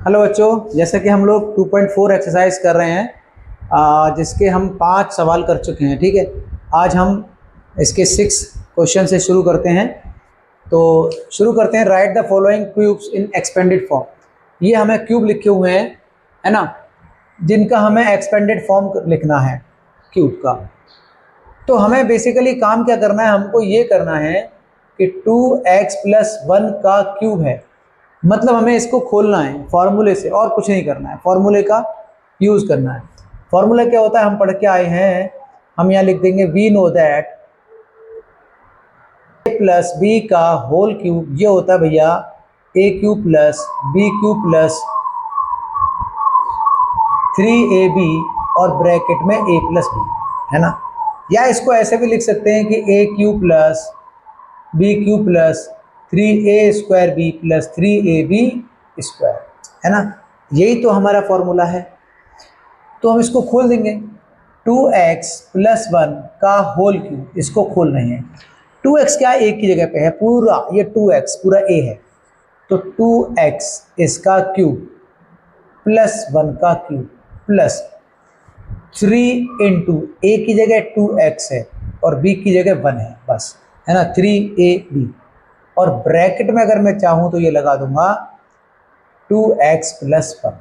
Hello बच्चों, जैसे कि हम लोग 2.4 एक्सरसाइज कर रहे हैं, जिसके हम 5 सवाल कर चुके हैं। ठीक है, आज हम इसके 6 क्वेश्चन से शुरू करते हैं। तो शुरू करते हैं। Right the following cubes in expanded form. ये हमें क्यूब लिखे हुए हैं, है ना, जिनका हमें एक्सपेंडेड फॉर्म लिखना है क्यूब का। तो हमें बेसिकली काम क्या करना है, हमको ये करना है कि 2x+1 का क्यूब है, मतलब हमें इसको खोलना है फॉर्मूले से, और कुछ नहीं करना है, फॉर्मूले का यूज़ करना है। फॉर्मूला क्या होता है हम पढ़ के आए हैं, हम यहाँ लिख देंगे वी नो दैट a+b का होल क्यूब ये होता है भैया a³ + b³ + 3ab और ब्रैकेट में a+b, है ना। या इसको ऐसे भी लिख सकते हैं कि a³ + b³ + 3a² b + 3ab², है ना। यही तो हमारा फॉर्मूला है। तो हम इसको खोल देंगे। 2x+1 का होल क्यूब, इसको खोल रहे हैं। 2x क्या एक की जगह पे है, पूरा ये 2x पूरा a है, तो 2x इसका क्यूब +1 का क्यूब प्लस 3 इंटू a की जगह 2x है और b की जगह 1 है, बस, है ना, 3ab। और ब्रैकेट में अगर मैं चाहूं तो ये लगा दूंगा 2x+1,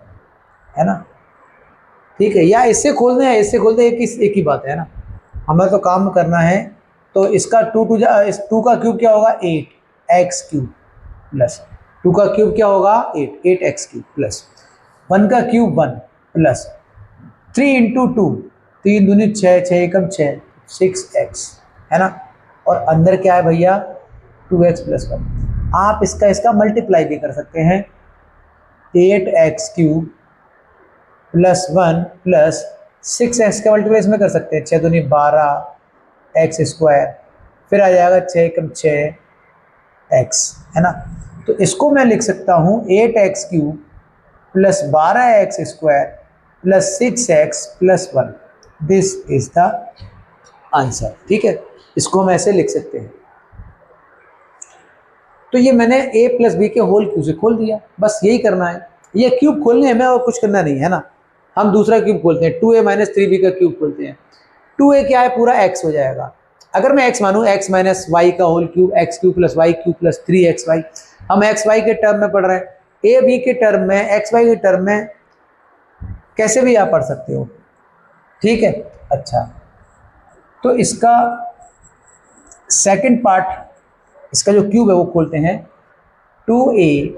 है ना। ठीक है, या इससे खोलना है, इससे खोलते एक ही बात है ना, हमें तो काम करना है। तो इसका 2 का क्यूब क्या होगा 8x³ प्लस 2 का क्यूब क्या होगा 8x³ प्लस 1 का क्यूब 1 प्लस 3 इंटू 2, 3 दूनी 6, 6 एकम 6, 6x, है ना। और अंदर क्या है भैया 2x+1। आप इसका मल्टीप्लाई भी कर सकते हैं, 8x³ + 1 + 6x का मल्टीप्लाई इसमें कर सकते हैं, 6 दूनी 12x², फिर आ जाएगा 6 एकम 6x, है ना। तो इसको मैं लिख सकता हूँ 8x³ + 12x² + 6x + 1। This is the answer. ठीक है, इसको हम ऐसे लिख सकते हैं। तो ये मैंने a+b के होल क्यूब से खोल दिया, बस यही करना है। ये क्यूब खोलने हमें और कुछ करना नहीं है ना। हम दूसरा क्यूब खोलते हैं, 2a - 3b का क्यूब खोलते हैं। 2a क्या है, पूरा x हो जाएगा। अगर मैं x मानूँ, x - y का whole cube, x³ + y³ + 3xy। हम xy के टर्म में पढ़ रहे हैं, a b के टर्म में, xy के टर्म में कैसे भी आप पढ़ सकते हो। ठीक है, अच्छा, तो इसका सेकंड पार्ट, इसका जो क्यूब है वो खोलते हैं। 2a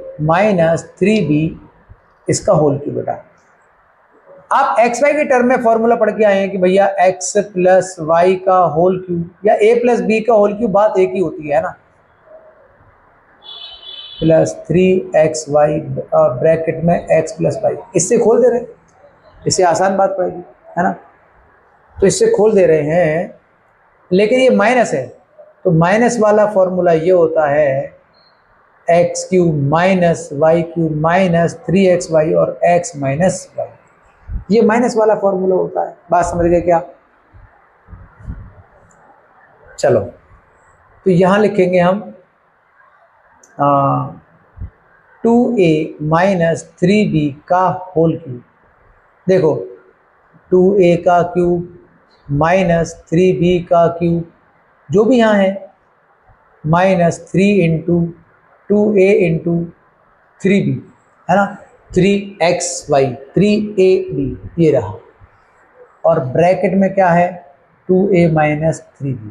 - 3b इसका होल क्यूब। बेटा आप एक्स वाई के टर्म में फॉर्मूला पढ़ के आए हैं कि भैया x + y का होल क्यूब या a + b का होल क्यूब, बात एक ही होती है ना, प्लस 3xy ब्रैकेट में x + y। इससे खोल दे रहे हैं, इससे आसान बात पड़ेगी, है ना। तो इससे खोल दे रहे हैं, लेकिन ये माइनस है, तो माइनस वाला फॉर्मूला ये होता है x³ - y³ - 3xy और x - y। ये माइनस वाला फॉर्मूला होता है। बात समझ गए क्या? चलो, तो यहां लिखेंगे हम 2a - 3b का होल क्यूब। देखो 2a का क्यूब माइनस 3b का क्यूब, जो भी यहाँ है, -3 इंटू 2a इंटू 3b, है ना, 3xy 3ab ये रहा, और ब्रैकेट में क्या है 2a - 3b।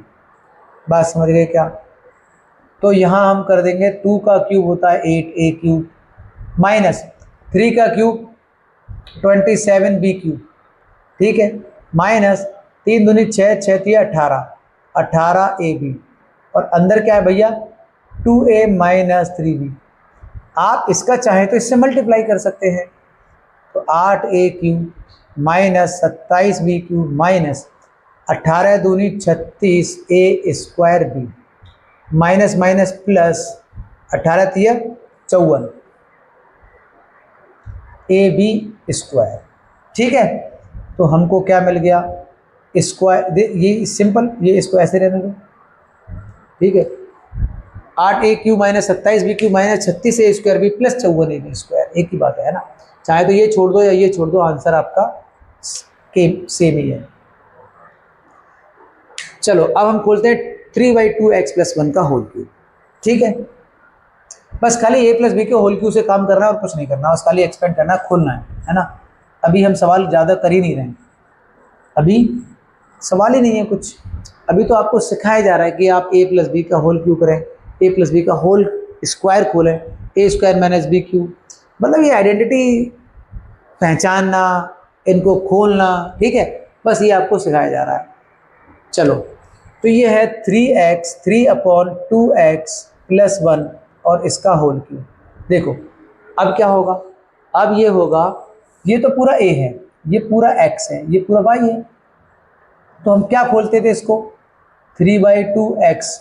बात समझ गए क्या? तो यहाँ हम कर देंगे 2 का क्यूब होता है 8a³ माइनस 3 का क्यूब 27b³, ठीक है, माइनस 3 दूनी 6, 6 3 18, 18ab, और अंदर क्या है भैया 2a - 3b। आप इसका चाहें तो इससे मल्टीप्लाई कर सकते हैं, तो 8a³ माइनस 27b³ माइनस 18 दूनी 36 a² minus minus plus 18 3 54 ab²। ठीक है, तो हमको क्या मिल गया स्क्वायर, ये सिंपल, ये इसको ऐसे रहने दो। ठीक है, 8a³ - 27b³ - 36a² b + 54ab², एक ही बात है ना, चाहे तो ये छोड़ दो या ये छोड़ दो, आंसर आपका सेम ही है। चलो अब हम खोलते हैं 3/2x+1 का होल क्यूब। ठीक है, बस खाली a + b के होल क्यूब से काम करना है और कुछ नहीं करना, बस खाली एक्सपेंड करना है, खोलना है ना। अभी हम सवाल ज़्यादा कर ही नहीं रहे हैं, अभी सवाल ही नहीं है कुछ, अभी तो आपको सिखाया जा रहा है कि आप a + b का होल क्यूब करें, a + b का होल स्क्वायर खोलें, a² - b क्यूब, मतलब ये आइडेंटिटी पहचानना, इनको खोलना, ठीक है, बस ये आपको सिखाया जा रहा है। चलो तो ये है 3x 3/2x+1 और इसका होल क्यूब। देखो अब क्या होगा, अब ये होगा, ये तो पूरा a है, ये पूरा x है, ये पूरा y है, तो हम क्या खोलते थे इसको, 3/2x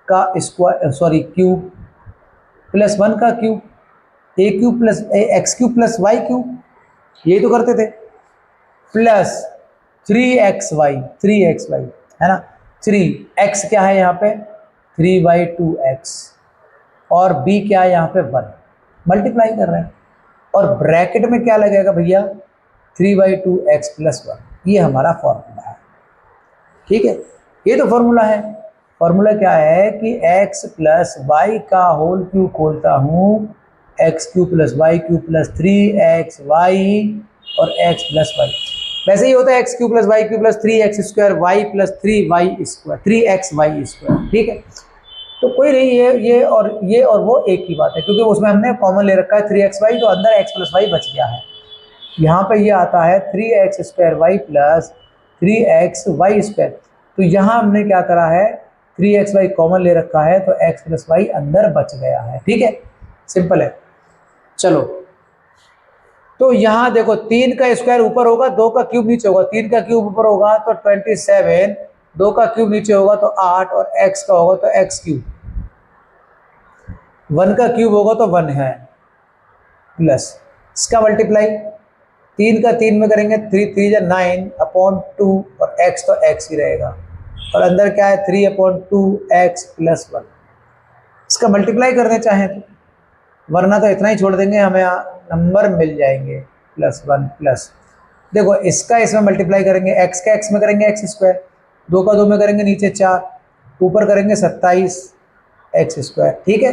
का स्क्वायर, सॉरी क्यूब, +1 का क्यूब, a³ + x³ + y³, यही तो करते थे, प्लस 3xy है ना, 3x क्या है यहाँ पे 3/2x और b क्या है यहाँ पे 1, मल्टीप्लाई कर रहे हैं, और ब्रैकेट में क्या लगेगा भैया 3/2x+1, ये हमारा फॉर्मूला है। ठीक है, ये तो फॉर्मूला है। फॉर्मूला क्या है कि x + y का होल क्यूब खोलता हूँ, x³ + y³ + 3xy और x + y, वैसे ही होता है x³ + y³ + 3x² y + 3y², 3xy²। ठीक है, तो कोई नहीं, ये और वो एक ही बात है, क्योंकि उसमें हमने कॉमन ले रखा है 3xy, तो अंदर x + y बच गया है। यहाँ पे ये आता है 3x² y + 3xy², तो यहाँ हमने क्या करा है 3xy कॉमन ले रखा है, तो x + y अंदर बच गया है। ठीक है, सिंपल है। चलो तो यहाँ देखो 3 का स्क्वायर ऊपर होगा, 2 का क्यूब नीचे होगा, 3 का क्यूब ऊपर होगा तो 27, 2 का क्यूब नीचे होगा तो 8, और x का होगा तो x³, 1 का क्यूब होगा तो 1 है, प्लस इसका मल्टीप्लाई 3 का 3 में करेंगे, 3 × 9/2 और x तो x ही रहेगा, और अंदर क्या है 3/2x + 1, इसका मल्टीप्लाई करने चाहें तो, वरना तो इतना ही छोड़ देंगे, हमें नंबर मिल जाएंगे +1 प्लस, देखो इसका इसमें मल्टीप्लाई करेंगे, x का x में करेंगे x², 2 का 2 में करेंगे नीचे 4, ऊपर करेंगे 27x²। ठीक है,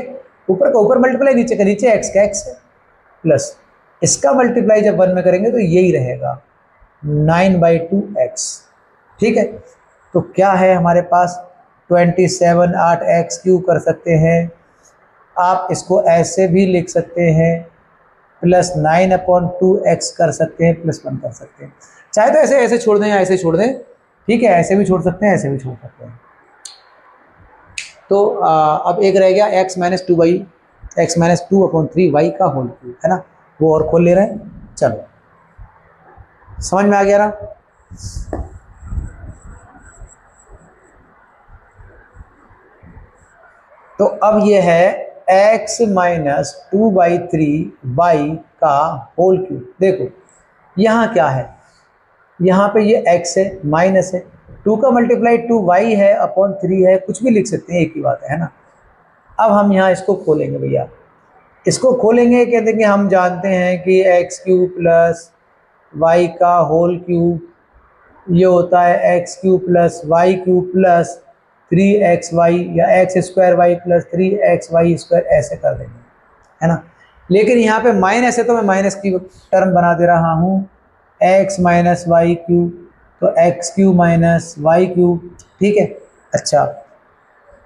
ऊपर का ऊपर मल्टीप्लाई, नीचे का नीचे, x का x है, प्लस इसका मल्टीप्लाई जब 1 में करेंगे तो यही रहेगा 9/2x। ठीक है, तो क्या है हमारे पास 27, 8x³ कर सकते हैं, आप इसको ऐसे भी लिख सकते हैं, +9/2x कर सकते हैं, +1 कर सकते हैं, चाहे तो ऐसे ऐसे छोड़ दें या ऐसे छोड़ दें। ठीक है, ऐसे भी छोड़ सकते हैं, ऐसे भी छोड़ सकते हैं। तो अब एक रह गया x - 2y, x - 2/3y का होल क्यूब, है ना, वो और खोल ले रहे हैं। चलो समझ में आ गया ना। तो अब ये है x - 2/3y का होल क्यूब। देखो यहाँ क्या है, यहाँ पे ये x है, माइनस है, 2 का मल्टीप्लाई 2y है अपॉन 3 है, कुछ भी लिख सकते हैं, एक ही बात है ना। अब हम यहाँ इसको खोलेंगे भैया, इसको खोलेंगे, कहते हैं कि हम जानते हैं कि x³ + y का होल क्यूब ये होता है x³ + y³ + 3xy या x² y + 3xy², ऐसे कर देंगे, है ना। लेकिन यहाँ पे माइनस है तो मैं माइनस की टर्म बना दे रहा हूँ, x - y³ तो x³ - y³। ठीक है, अच्छा,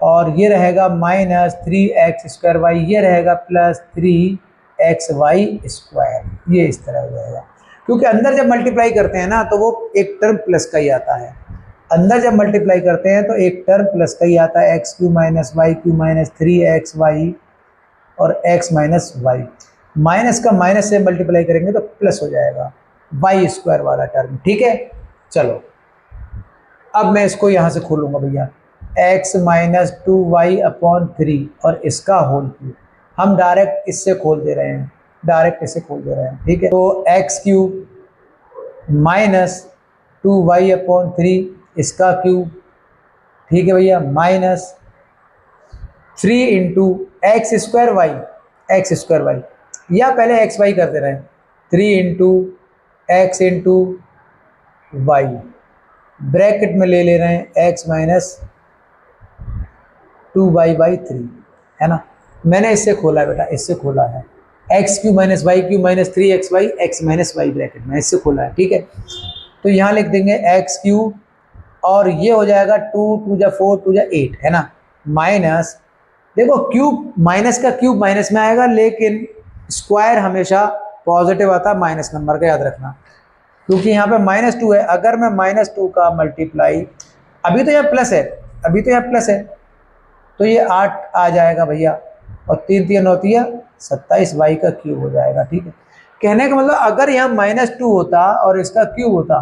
और ये रहेगा -3x² y, ये रहेगा +3xy², ये इस तरह हो जाएगा, क्योंकि अंदर जब मल्टीप्लाई करते हैं ना तो वो एक टर्म प्लस का ही आता है, अंदर जब मल्टीप्लाई करते हैं तो एक टर्म प्लस का ही आता है, x³ - y³ - 3xy और x - y, माइनस का माइनस से मल्टीप्लाई करेंगे तो प्लस हो जाएगा y² वाला टर्म। ठीक है, चलो अब मैं इसको यहाँ से खोलूँगा भैया, x - 2y/3 और इसका होल क्यूब, हम डायरेक्ट इससे खोल दे रहे हैं, डायरेक्ट इससे खोल दे रहे हैं। ठीक है, तो x³ - 2y/3 इसका क्यूब, ठीक है भैया, -3 × x² y, x² y, या पहले एक्स वाई करते रहें, 3 into X into Y, bracket में ले रहे हैं एक्स माइनस 2y/3, है ना। मैंने इससे खोला है बेटा, इससे खोला है X cube minus Y cube minus 3xy X minus Y, bracket में इससे खोला है, ठीक है। तो यहाँ लिख देंगे एक्स क्यू, और ये हो जाएगा 2 2 जा 4 2 जा 8, है ना, माइनस, देखो क्यूब माइनस का क्यूब माइनस में आएगा, लेकिन स्क्वायर हमेशा पॉजिटिव आता है माइनस नंबर का, याद रखना, क्योंकि यहाँ पे -2 है। अगर मैं -2 का मल्टीप्लाई, अभी तो यहाँ प्लस है, अभी तो यहाँ प्लस है, तो ये 8 आ जाएगा भैया, और 3 3 9 27 वाई का क्यूब हो जाएगा, ठीक है। कहने का मतलब अगर यहाँ -2 होता और इसका क्यूब होता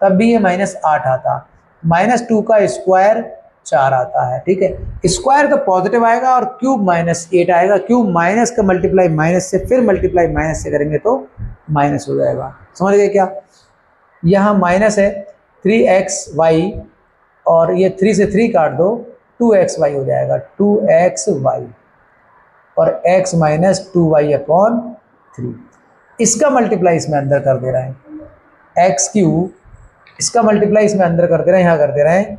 तब भी ये -8 आता, -2 का स्क्वायर 4 आता है, ठीक है। स्क्वायर का पॉजिटिव आएगा और क्यूब -8 आएगा, क्यूब माइनस का मल्टीप्लाई माइनस से, फिर मल्टीप्लाई माइनस से करेंगे तो माइनस हो जाएगा, समझ गए क्या। यहाँ माइनस है 3xy, और ये 3 से 3 काट दो, 2xy हो जाएगा, 2xy, और x माइनस 2y/3, इसका मल्टीप्लाई इसमें अंदर कर दे रहे हैं, एक्स क्यूब, इसका मल्टीप्लाई इसमें अंदर कर दे रहे हैं, यहाँ कर दे रहे हैं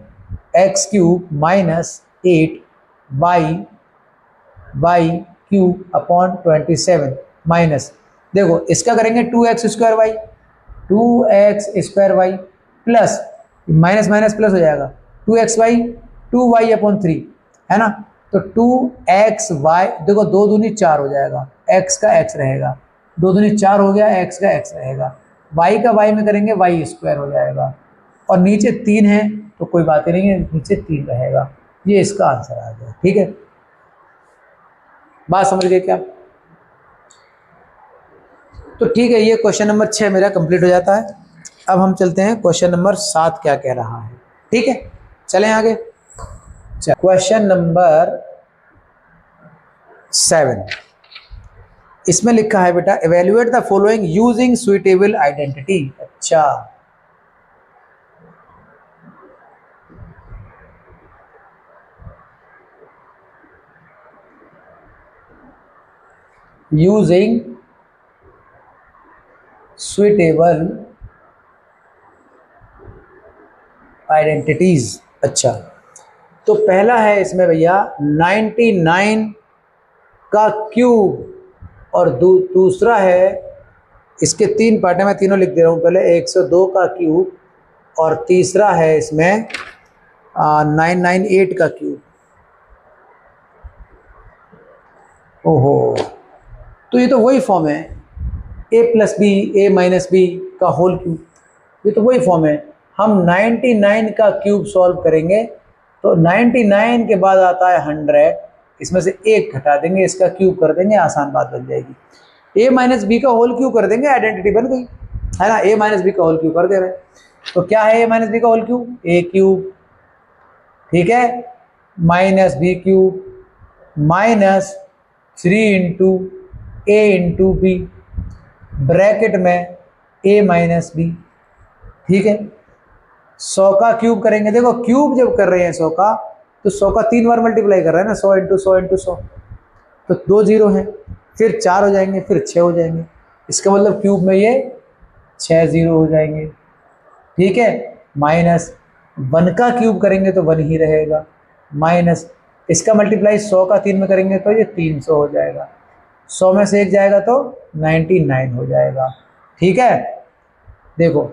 x cube minus 8y/27 minus, देखो इसका करेंगे 2x² y plus minus minus plus हो जाएगा, 2xy 2y/3, है ना। तो 2xy, देखो 2 दूनी 4 हो जाएगा, x का x रहेगा, 2 दूनी 4 हो गया, x का x रहेगा, y का y में करेंगे y² हो जाएगा, और नीचे 3 है तो कोई बात ही नहीं है, नीचे 3 रहेगा। ये इसका आंसर आ गया, ठीक है। बात समझ गए क्या। तो ठीक है, ये क्वेश्चन नंबर 6 मेरा कंप्लीट हो जाता है। अब हम चलते हैं क्वेश्चन नंबर 7 क्या कह रहा है, ठीक है, चलें आगे। क्वेश्चन नंबर 7, इसमें लिखा है बेटा, evaluate the following using suitable identity. अच्छा, यूजिंग सुइटेबल आइडेंटिटीज। अच्छा, तो पहला है इसमें भैया 99 का क्यूब, और दूसरा है, इसके 3 पार्ट है, मैं तीनों लिख दे रहा हूँ, पहले 102 का क्यूब, और तीसरा है इसमें 998 का क्यूब। ओहो, तो ये तो वही फॉर्म है, a + b a - b का होल क्यूब, ये तो वही फॉर्म है। हम 99 का क्यूब सॉल्व करेंगे तो 99 के बाद आता है 100, इसमें से 1 घटा देंगे, इसका क्यूब कर देंगे, आसान बात बन जाएगी। a - b का होल क्यूब कर देंगे, आइडेंटिटी बन गई, है ना। a - b का होल क्यूब कर दे रहे हैं, तो क्या है a - b का होल क्यूब, a क्यूब, ठीक है, -b³ -3 into a into b, bracket में a - b, ठीक है। 100 का क्यूब करेंगे, देखो क्यूब जब कर रहे हैं 100 का, तो 100 का 3 बार मल्टीप्लाई कर रहे हैं ना, 100 इंटू 100 इंटू 100, तो 2 0 हैं, फिर 4 हो जाएंगे, फिर 6 हो जाएंगे, इसका मतलब क्यूब में ये 6 0 हो जाएंगे, ठीक है। -1 का क्यूब करेंगे तो 1 ही रहेगा, माइनस इसका मल्टीप्लाई 100 का 3 में करेंगे तो ये 300 हो जाएगा, 100 में से 1 जाएगा तो 99 हो जाएगा, ठीक है। देखो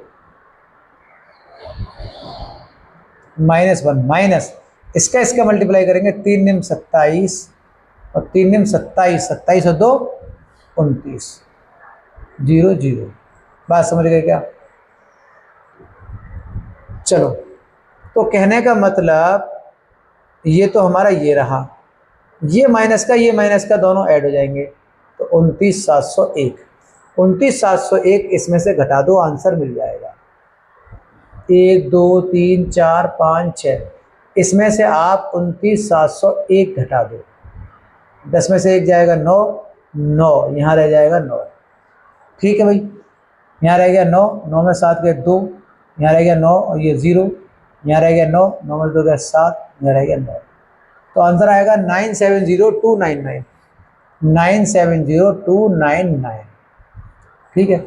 -1 माइनस इसका मल्टीप्लाई करेंगे, 3 निम 27, और 3 निम 27, 27 और 2 29, 0 0। बात समझ गए क्या। चलो, तो कहने का मतलब ये तो हमारा ये रहा, ये माइनस का दोनों ऐड हो जाएंगे, तो 29701, 29701 इसमें से घटा दो, आंसर मिल जाएगा 1 2 3 4 5 6, इसमें से आप 29701 घटा दो, 10 में से 1 जाएगा 9, 9 यहाँ रह जाएगा 9, ठीक है भाई, यहाँ रह गया 9, 9 में 7 गए 2, यहाँ रह गया 9 और ये 0, यहाँ रह गया 9, 9 में 2 गया 7, यहाँ रह गया 9, तो आंसर आएगा 970299, 970299। ठीक है,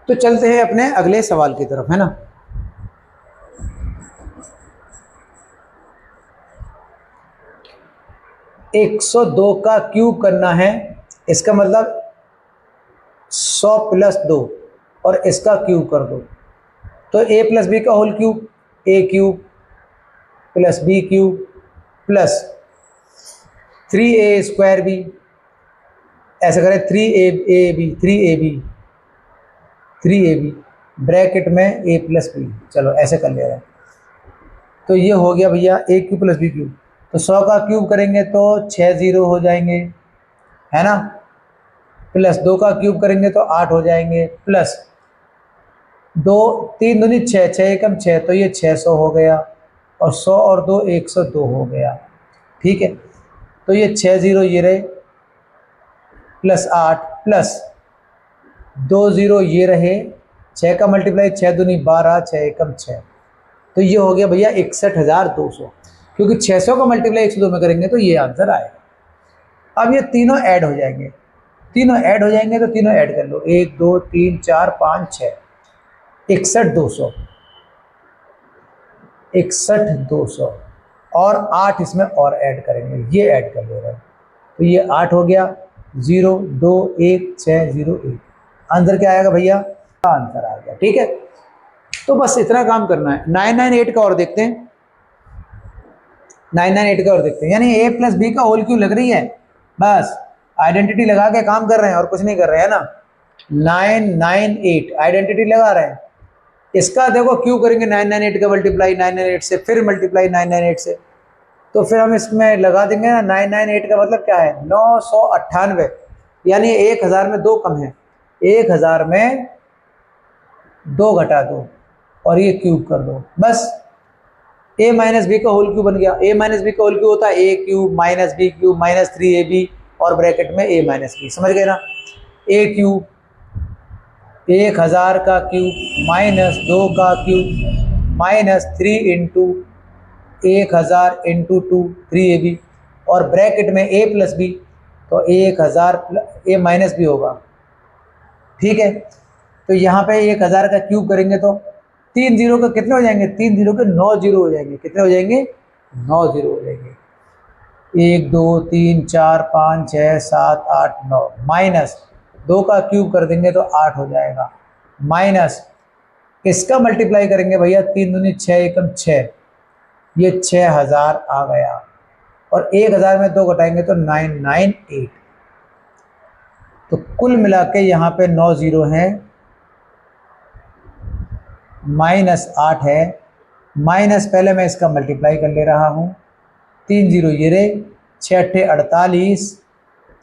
तो चलते हैं अपने अगले सवाल की तरफ, है ना। एक 102 का क्यूब करना है, इसका मतलब 100 प्लस 2 और इसका क्यूब कर दो। तो a प्लस बी का whole cube, a cube plus b cube plus 3a square b, ऐसा करें 3ab ब्रैकेट में a प्लस बी। चलो ऐसे कर ले रहे हैं। तो ये हो गया भैया a cube plus b cube. तो 100 का क्यूब करेंगे तो 6 0 हो जाएंगे, है ना। प्लस 2 का क्यूब करेंगे तो 8 हो जाएंगे, प्लस 2 3 दूनी 6, 6 एकम 6, तो ये 600 हो गया, और 100 और 2 102 हो गया। ठीक है, तो ये 6 0 ये रहे, प्लस 8 प्लस 2 0 ये रहे, 6 का मल्टीप्लाई 6 दूनी 12, 6 एकम 6, तो ये हो गया भैया 61,200। क्योंकि 600 का मल्टीप्लाई 102 में करेंगे तो ये आंसर आएगा। अब ये तीनों ऐड हो जाएंगे, तीनों ऐड हो जाएंगे, तो तीनों ऐड कर लो, 1 2 3 4 5 6, 61,200, 61,200 और 8 इसमें और ऐड करेंगे, ये ऐड कर ले रहे हैं। तो ये 8 हो गया, 0 2 1 6 0 1, आंसर क्या आएगा भैया, आंसर आ गया। ठीक है, तो बस इतना काम करना है। 998 का और देखते हैं, 998 का और देखते हैं, यानी a प्लस बी का होल क्यूब लग रही है, बस आइडेंटिटी लगा के काम कर रहे हैं और कुछ नहीं कर रहे हैं ना। 998 आइडेंटिटी लगा रहे हैं। इसका देखो क्यों करेंगे, 998 का मल्टीप्लाई 998 से, फिर मल्टीप्लाई 998 से, तो फिर हम इसमें लगा देंगे ना। 998 का मतलब क्या है, 998, यानी 1000 में 2 कम है, 1000 में 2 घटा दो और ये क्यूब कर दो, बस a माइनस बी का होल क्यूब बन गया। a माइनस बी का होल क्यूब होता है a cube minus B cube minus 3ab और ब्रैकेट में a माइनस बी, समझ गए ना। a क्यूब 1000 का क्यूब माइनस 2 का cube minus 3 into 1000 into 2 3ab और ब्रैकेट में a प्लस बी, तो 1000 a माइनस बी होगा। ठीक है, तो यहाँ पे 1000 का क्यूब करेंगे तो 3 0 का कितने हो जाएंगे, 3 0 के 9 0 हो जाएंगे, कितने हो जाएंगे, 9 0 हो जाएंगे। 1 2 3 4 5 6 7 8 9, माइनस 2 का क्यूब कर देंगे तो 8 हो जाएगा, माइनस इसका मल्टीप्लाई करेंगे भैया, 3 दूनी 6 एकम 6, ये 6000 आ गया, और 1000 में 2 घटाएंगे तो 998। तो कुल मिला के यहाँ पे 9 0 हैं, माइनस 8 है, माइनस पहले मैं इसका मल्टीप्लाई कर ले रहा हूँ, 3 0 ये रहे, 6 8 48,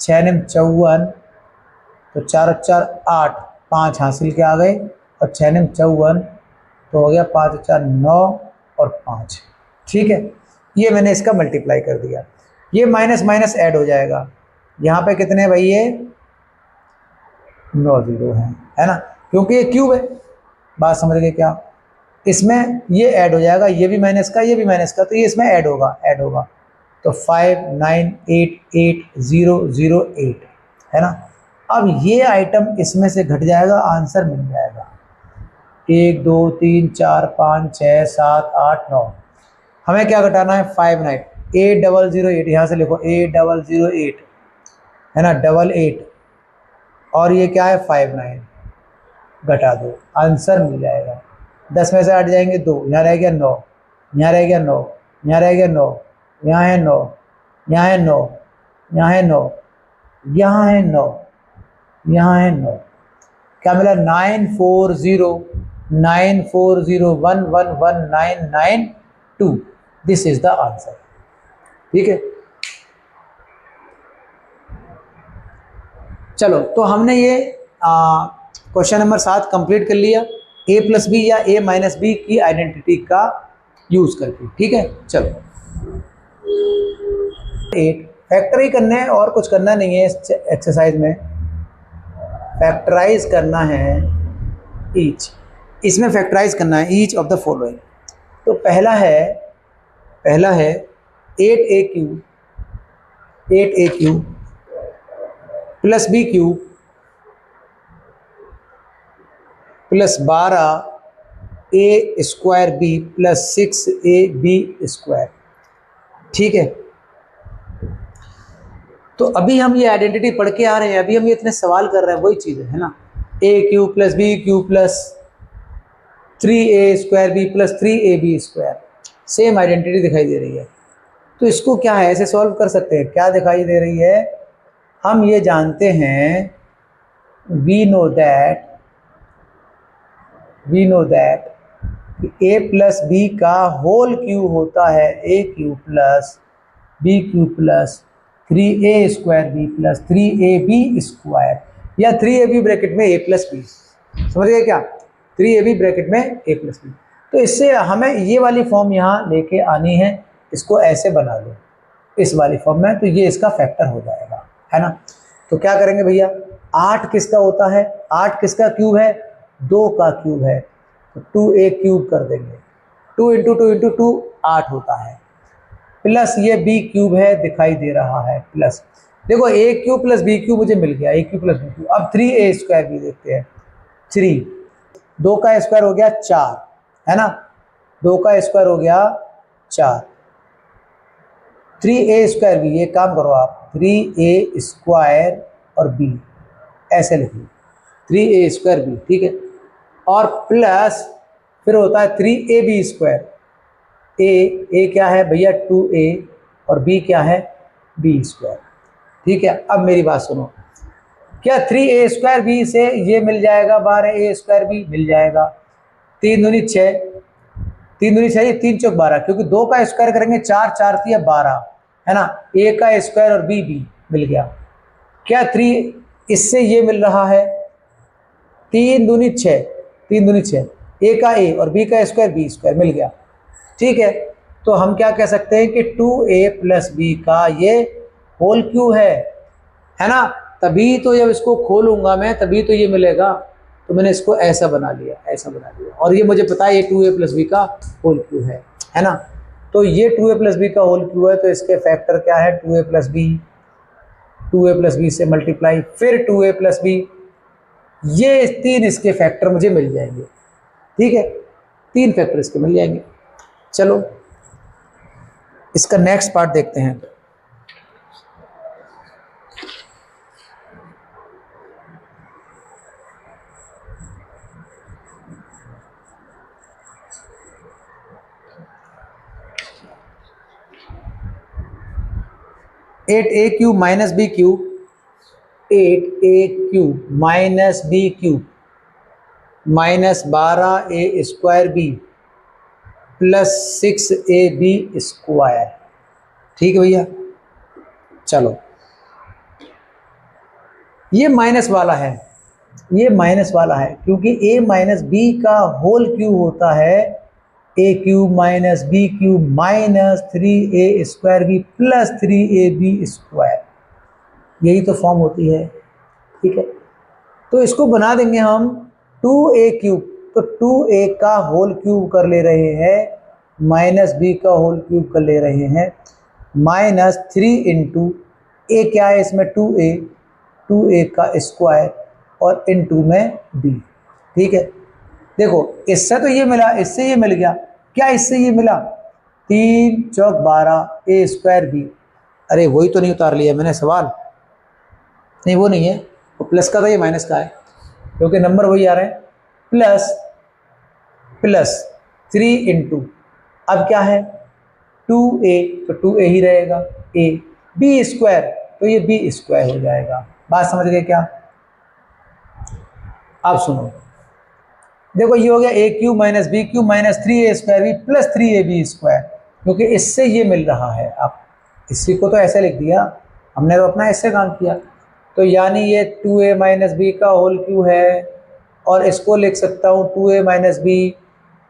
6 9 54, तो 4 4 8, 5 हासिल के आ गए, और 6 9 54, तो हो गया 5 4 9 और 5। ठीक है, ये मैंने इसका मल्टीप्लाई कर दिया, ये माइनस माइनस ऐड हो जाएगा। यहाँ पे कितने भाई, ये 9 0 है ना, क्योंकि ये क्यूब है, बात समझ गए क्या। इसमें ये ऐड हो जाएगा, ये भी माइनस का, ये भी माइनस का, तो ये इसमें ऐड होगा, तो 5 9 8 8 0 0 8 है ना। अब ये आइटम इसमें से घट जाएगा, आंसर मिल जाएगा 1 2 3 4 5 6 7 8 9। हमें क्या घटाना है, 5 9 8008, यहाँ से लिखो 8008 है ना, 88, और ये क्या है 5 9, घटा दो, आंसर मिल जाएगा। 10 में से 8 जाएंगे 2, यहाँ रह गया 9, यहाँ रह गया 9, यहाँ रह गया 9, यहाँ है 9, यहाँ है 9, यहाँ है 9, यहाँ है 9, यहाँ है 9, क्या मिला 9401111992, दिस इज द आंसर। ठीक है, चलो तो हमने ये क्वेश्चन नंबर 7 कंप्लीट कर लिया, a प्लस बी या a माइनस बी की आइडेंटिटी का यूज करके। ठीक है, चलो 8 फैक्टराइज करना है, और कुछ करना नहीं है इस एक्सरसाइज में, फैक्टराइज करना है ईच, इसमें फैक्टराइज करना है ईच ऑफ द फॉलोइंग। तो पहला है 8a cube 8a cube plus b cube plus 12a square b plus 6ab square. ठीक है, तो अभी हम ये आइडेंटिटी पढ़ के आ रहे हैं, अभी हम ये इतने सवाल कर रहे हैं, वही चीज़ है ना। a cube plus b cube plus 3a square b plus 3ab square, same identity दिखाई दे रही है। तो इसको क्या है, ऐसे सॉल्व कर सकते हैं। क्या दिखाई दे रही है, हम ये जानते हैं, we know that a plus B का होल क्यूब होता है a cube plus b cube plus 3a square b plus 3ab square, या 3ab ब्रैकेट में a प्लस बी। समझ गए क्या, 3ab ब्रैकेट में a प्लस बी। तो इससे हमें ये वाली फॉर्म यहाँ लेके आनी है, इसको ऐसे बना लो इस वाली फॉर्म में, तो ये इसका फैक्टर हो जाएगा, है ना। तो क्या करेंगे भैया, 8 किसका होता है, 8 किसका क्यूब है, 2 का क्यूब है, तो 2a क्यूब कर देंगे, 2 इंटू 2 इंटू 2 8 होता है, प्लस ये b क्यूब है दिखाई दे रहा है, प्लस देखो a cube plus b cube मुझे मिल गया, a cube plus b cube. अब 3a स्क्वायर भी देखते हैं, 3, 2 का स्क्वायर हो गया 4, है ना, 2 का स्क्वायर हो गया 4, 3a स्क्वायर भी, ये काम करो आप, 3a स्क्वायर और b ऐसे लिखिए, 3a स्क्वायर b, ठीक है, और प्लस फिर होता है 3ab स्क्वायर, ए क्या है भैया 2a, और b क्या है b स्क्वायर। ठीक है, अब मेरी बात सुनो, क्या 3a स्क्वायर b से ये मिल जाएगा, 12a स्क्वायर b मिल जाएगा, 3 दूनी 6, 3 दूनी 6, 3 चौक 12, क्योंकि 2 का स्क्वायर करेंगे 4, 4 3 12, है ना, a का स्क्वायर और b मिल गया। क्या 3 इससे ये मिल रहा है, 3 दूनी 6, 3 दूनी 6, a का a और b का स्क्वायर b स्क्वायर मिल गया। ठीक है, तो हम क्या कह सकते हैं कि 2a प्लस बी का ये होल क्यूब है ना, तभी तो जब इसको खोलूंगा मैं तभी तो ये मिलेगा। तो मैंने इसको ऐसा बना लिया, ऐसा बना लिया, और ये मुझे पता है ये 2a प्लस बी का होल क्यूब है ना। तो ये 2a प्लस बी का होल क्यूब है, तो इसके फैक्टर क्या है, 2a plus B, 2a plus B से मल्टीप्लाई, फिर 2a प्लस बी, ये 3 इसके फैक्टर मुझे मिल जाएंगे। ठीक है, 3 फैक्टर इसके मिल जाएंगे। चलो इसका नेक्स्ट पार्ट देखते हैं। Eight a cube minus B cube, 8a cube minus B cube minus 12a square B plus 6ab square. ठीक है भैया, चलो ये माइनस वाला है, ये माइनस वाला है, क्योंकि a माइनस बी का होल क्यूब होता है a cube minus B cube minus 3a square B plus 3ab square, यही तो फॉर्म होती है। ठीक है, तो इसको बना देंगे हम 2a क्यूब, तो 2a का होल क्यूब कर ले रहे हैं, माइनस बी का होल क्यूब कर ले रहे हैं, माइनस 3 इंटू ए क्या है इसमें 2a, 2a का स्क्वायर और इंटू में b। ठीक है, देखो इससे तो ये मिला, इससे ये मिल गया, क्या इससे ये मिला, 3 चौक 12 a स्क्वायर b, अरे वही तो नहीं उतार लिया मैंने सवाल, नहीं वो नहीं है, वो प्लस का था, ये माइनस का है, क्योंकि नंबर वही आ रहे हैं, प्लस प्लस 3 इंटू, अब क्या है 2a, तो 2a ही रहेगा, a b स्क्वायर, तो ये b स्क्वायर हो जाएगा। बात समझ गए क्या, आप सुनो, देखो ये हो गया a cube minus B cube minus 3a square B plus 3ab square, क्योंकि इससे ये मिल रहा है। आप इसी को तो ऐसे लिख दिया, हमने तो अपना ऐसे काम किया, तो यानी ये 2a माइनस बी का होल क्यूब है, और इसको लिख सकता हूँ 2a minus B,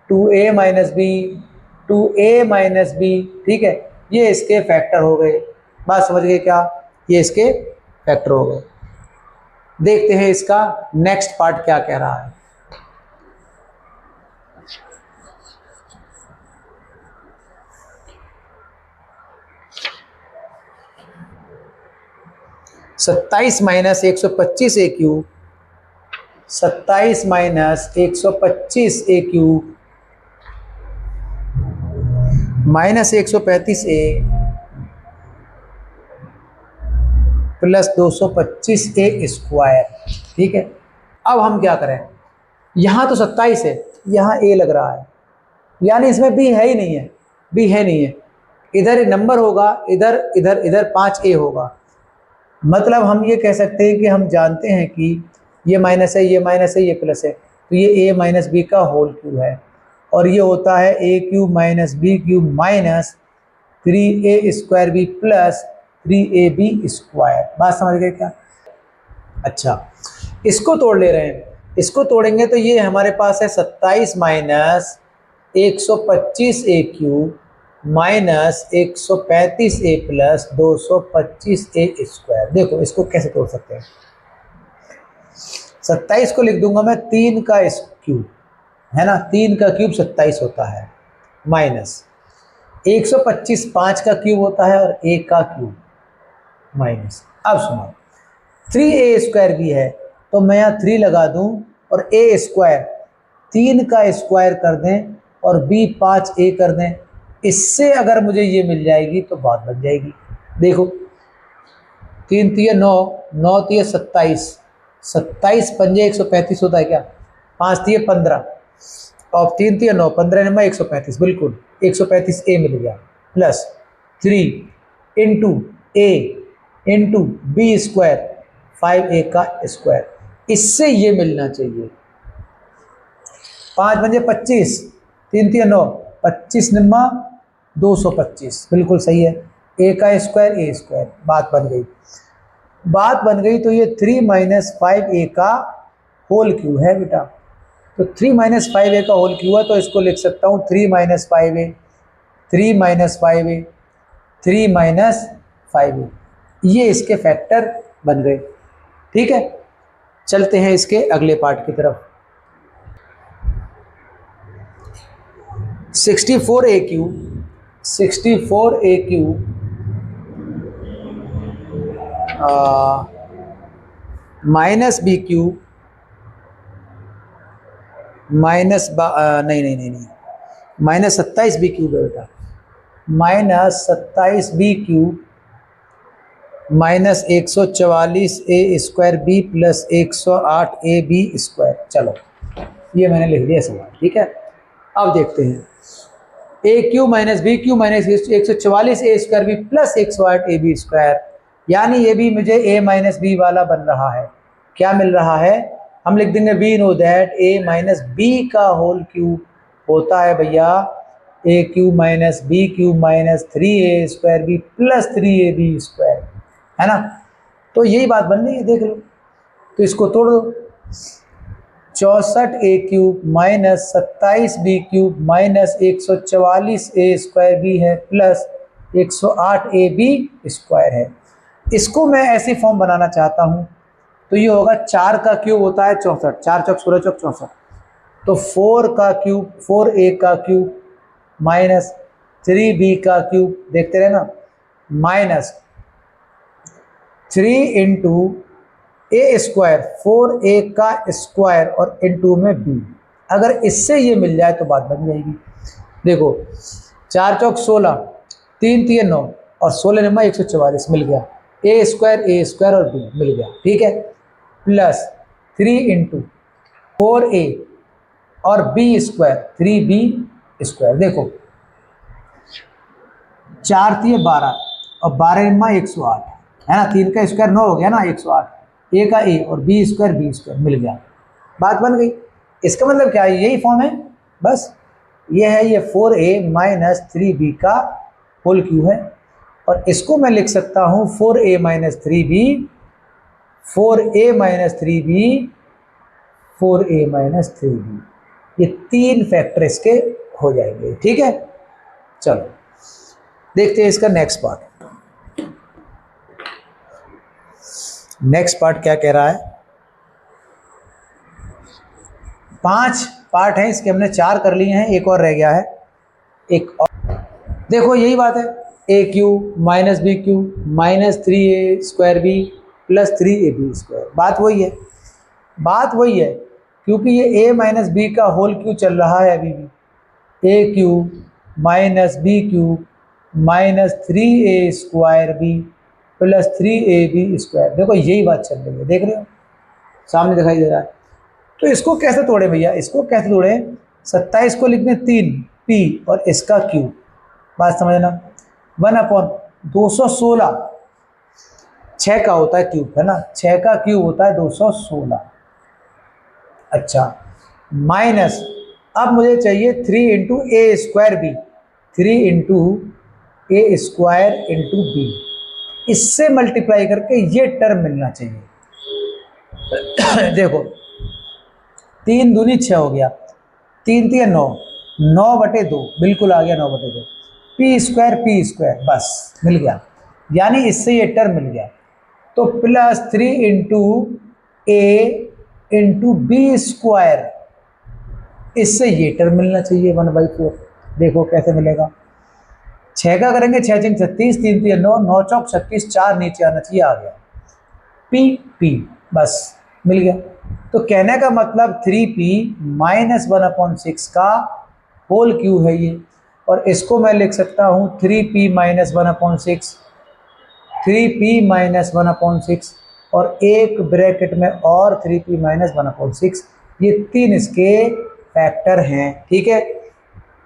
2a minus B, 2a minus B. ठीक है, ये इसके फैक्टर हो गए। बात समझ गए क्या, ये इसके फैक्टर हो गए। देखते हैं इसका नेक्स्ट पार्ट क्या कह रहा है। 27 माइनस 125 ए क्यूब, 27 माइनस 125 ए क्यूब माइनस 135 ए प्लस 225 ए स्क्वायर। ठीक है, अब हम क्या करें, यहाँ तो 27 है, यहाँ ए लग रहा है, यानी इसमें बी है ही नहीं है, बी है नहीं है। इधर नंबर होगा, इधर इधर इधर 5a होगा। मतलब हम ये कह सकते हैं कि हम जानते हैं कि ये माइनस है, ये माइनस है, ये प्लस है, तो ये a माइनस बी का होल क्यूब है, और ये होता है a cube minus B cube minus 3a square B plus 3ab square. बात समझ गए क्या? अच्छा, इसको तोड़ ले रहे हैं, इसको तोड़ेंगे तो ये हमारे पास है 27 माइनस 125 ए क्यूब माइनस 135 ए प्लस 225 ए स्क्वायर। देखो इसको कैसे तोड़ सकते हैं, 27 को लिख दूंगा मैं 3 का क्यूब, है ना, 3 का क्यूब 27 होता है, माइनस 125 5 का क्यूब होता है और a का क्यूब माइनस। अब सुनो, 3a स्क्वायर भी है तो मैं यहाँ 3 लगा दूं और a स्क्वायर 3 का स्क्वायर कर दें और b 5a कर दें, इससे अगर मुझे ये मिल जाएगी तो बात बन जाएगी। देखो 3 3 9, 9 3 27, 27 पंजे 135 होता है क्या, 5 3 15 और 3 3 9, 15 नंबर 135, बिल्कुल 135 ए मिल गया प्लस 3 इंटू ए इंटू बी स्क्वायर 5a का स्क्वायर, इससे ये मिलना चाहिए। 5 पंजे 25, 3 3 9, 25 नम्मा 225, बिल्कुल सही है, a का स्क्वायर a स्क्वायर। बात बन गई, बात बन गई। तो ये 3 माइनस 5a का होल क्यूब है बेटा, तो 3 माइनस 5a का होल क्यूब है, तो इसको लिख सकता हूँ 3 minus 5a, 3 minus 5a, 3 minus 5a, ये इसके फैक्टर बन गए। ठीक है, चलते हैं इसके अगले पार्ट की तरफ। 64a cube, 64a cube minus B cube minus नहीं नहीं नहीं नहीं माइनस 27 बी क्यूब है बेटा, minus 27 B cube minus 144 A square B plus 108 A B square. चलो ये मैंने लिख दिया सवाल। ठीक है, अब देखते हैं, a cube minus b cube minus 144 A square B plus 108 A B square, यानी ये भी मुझे ए माइनस बी वाला बन रहा है। क्या मिल रहा है, हम लिख देंगे we know that a minus B का होल क्यूब होता है भैया a cube minus B cube minus 3a square B plus 3ab square, है ना। तो यही बात बन रही है, देख लो। तो इसको तोड़ दो, 64a cube minus 27b cube minus 144a square B है प्लस 108ab स्क्वायर है। इसको मैं ऐसी फॉर्म बनाना चाहता हूँ तो ये होगा 4 का क्यूब होता है 64, 4 चौक 16 चौक 64, तो 4 का क्यूब 4a का क्यूब माइनस 3b का क्यूब, देखते रहे ना, माइनस 3 इंटू ए स्क्वायर 4a का स्क्वायर और इंटू में b। अगर इससे ये मिल जाए तो बात बन जाएगी। देखो 4 चौक 16, 3 3 9 और 16 नंबर 144 मिल गया, ए स्क्वायर और b मिल गया। ठीक है, प्लस 3 इंटू 4a और b स्क्वायर 3b स्क्वायर। देखो 4 3 12 और 12 नंबर 108, है ना, 3 का स्क्वायर 9 हो गया ना 108, ए का ए और बी स्क्वायर मिल गया, बात बन गई। इसका मतलब क्या है, यही फॉर्म है बस, ये है ये 4a माइनस 3b का होल क्यूब है, और इसको मैं लिख सकता हूँ 4a minus 3b, 4a minus 3b, 4a minus 3b, ये 3 फैक्टर इसके हो जाएंगे। ठीक है, चलो देखते हैं इसका नेक्स्ट पार्ट। नेक्स्ट पार्ट क्या कह रहा है, 5 पार्ट हैं इसके, हमने 4 कर लिए हैं, एक और रह गया है, एक और। देखो यही बात है, a cube minus B cube minus 3a square B plus 3ab²। बात वही है क्योंकि ये a माइनस बी का होल क्यू चल रहा है अभी भी, a cube minus B cube minus 3a²b plus 3ab²। देखो यही बात चल रही है, देख रहे हो सामने दिखाई दे रहा है। तो इसको कैसे तोड़े भैया, इसको कैसे तोड़े? 27 को लिखने 3p और इसका क्यूब, बात समझना। 1/216, 6 का होता है क्यूब, है ना, 6 का क्यूब होता है 216। अच्छा, माइनस, अब मुझे चाहिए 3 into a²b, 3 into a² into b, इससे मल्टीप्लाई करके ये टर्म मिलना चाहिए। देखो 3 दूनी 6 हो गया, 3 3 9, 9/2 बिल्कुल आ गया, 9/2 p², बस मिल गया, यानी इससे ये टर्म मिल गया। तो plus 3 into a into b², इससे ये टर्म मिलना चाहिए 1/4। देखो कैसे मिलेगा, 6 का करेंगे 6 6 36, 3 3 9, 9 चौक 36, 4 नीचे आना चाहिए, आ गया p, बस मिल गया। तो कहने का मतलब 3p माइनस 1/6 का होल क्यू है ये, और इसको मैं लिख सकता हूँ 3p माइनस 1/6, 3p माइनस 1/6 और एक ब्रैकेट में और 3p माइनस 1/6, ये 3 इसके फैक्टर हैं, ठीक है।